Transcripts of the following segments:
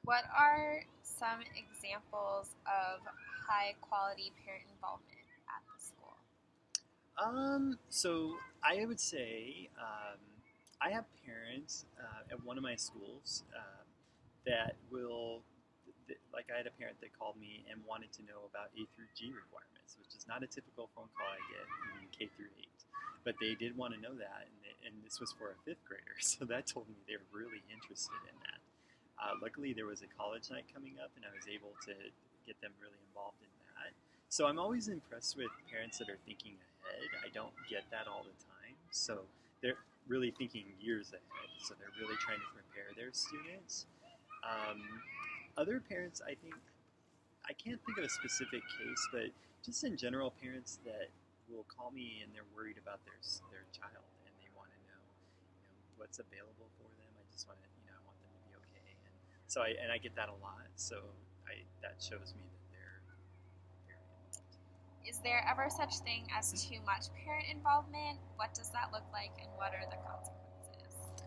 What are some examples of high quality parent involvement at the school? So I would say I have parents at one of my schools that will, like I had a parent that called me and wanted to know about A through G requirements, which is not a typical phone call I get in K through 8. But they did want to know that, and this was for a fifth grader, so that told me they were really interested in that. Luckily, there was a college night coming up, and I was able to get them really involved in that. So I'm always impressed with parents that are thinking ahead. I don't get that all the time. So they're really thinking years ahead. So they're really trying to prepare their students. Um, Other parents, I think, I can't think of a specific case, but just in general, parents that will call me and they're worried about their child and they want to know, what's available for them. I just want to, I want them to be okay. And so I get that a lot. So that shows me that they're very involved. Is there ever such thing as too much parent involvement? What does that look like, and what are the consequences?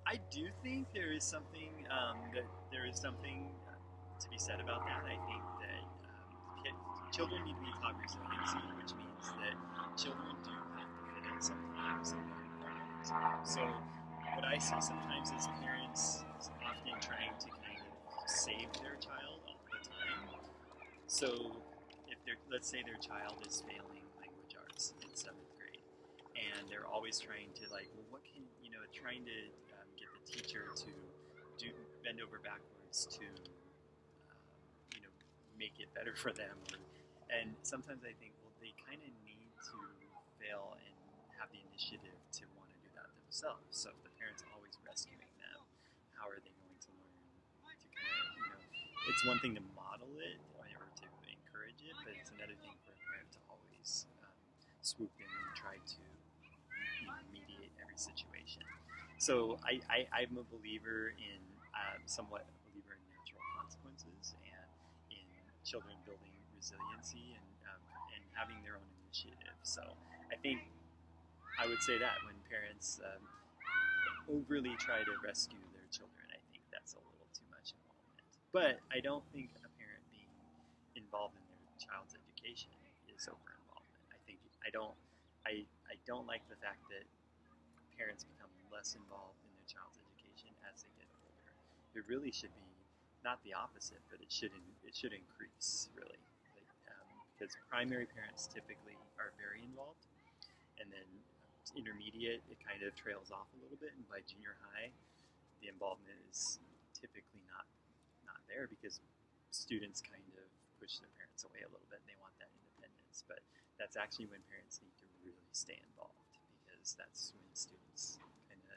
I do think there is something to be said about that. I think that children need to be taught resiliency, which means that children do have to fit in sometimes in their environment. So what I see sometimes is parents often trying to kind of save their child all the time. So if let's say their child is failing language arts in 7th grade, and they're always trying to what can trying to get the teacher to bend over backwards to make it better for them. And sometimes I think, well, they kind of need to fail and have the initiative to want to do that themselves. So if the parent's always rescuing them, how are they going to learn to kind of, it's one thing to model it or to encourage it, but it's another thing for a parent to always swoop in and try to mediate every situation. So I'm a believer in, somewhat a believer in natural consequences and in children building resiliency and having their own initiative. So I think I would say that when parents overly try to rescue their children, I think that's a little too much involvement. But I don't think a parent being involved in their child's education is over involvement. I don't like the fact that parents become less involved in their child's education as they get older. It really should be not the opposite, but it should increase really, because primary parents typically are very involved, and then intermediate it kind of trails off a little bit, and by junior high, the involvement is typically not there because students kind of push their parents away a little bit, and they want that independence. But that's actually when parents need to really stay involved, because that's when students kind of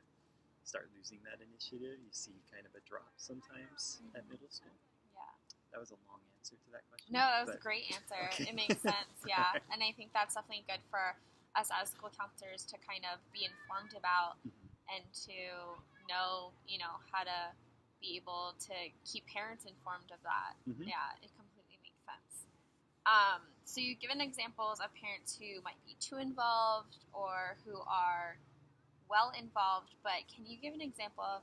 start losing that initiative. You see kind of a drop sometimes at middle school. Yeah. That was a long answer to that question. No, that was a great answer. Okay. It makes sense, yeah. And I think that's definitely good for us as school counselors to kind of be informed about and to know, how to be able to keep parents informed of that. Mm-hmm. Yeah, it completely makes sense. So you've given examples of parents who might be too involved or who are well involved, but can you give an example of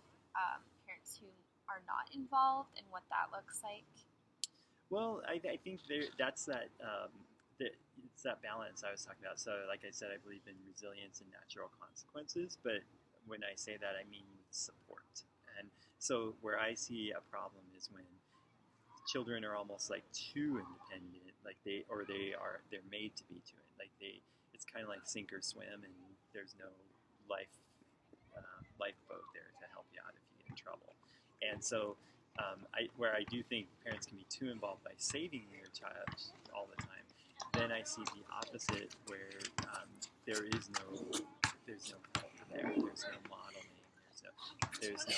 parents who are not involved and what that looks like? Well, I think that's it's that balance I was talking about. So, like I said, I believe in resilience and natural consequences, but when I say that, I mean support. And so, where I see a problem is when children are almost like too independent, they're made to be too, it's kind of like sink or swim, and there's no lifeboat there to help you out if you get in trouble. And so, where I do think parents can be too involved by saving their child all the time, then I see the opposite, where there's no help there, there's no modeling, there's no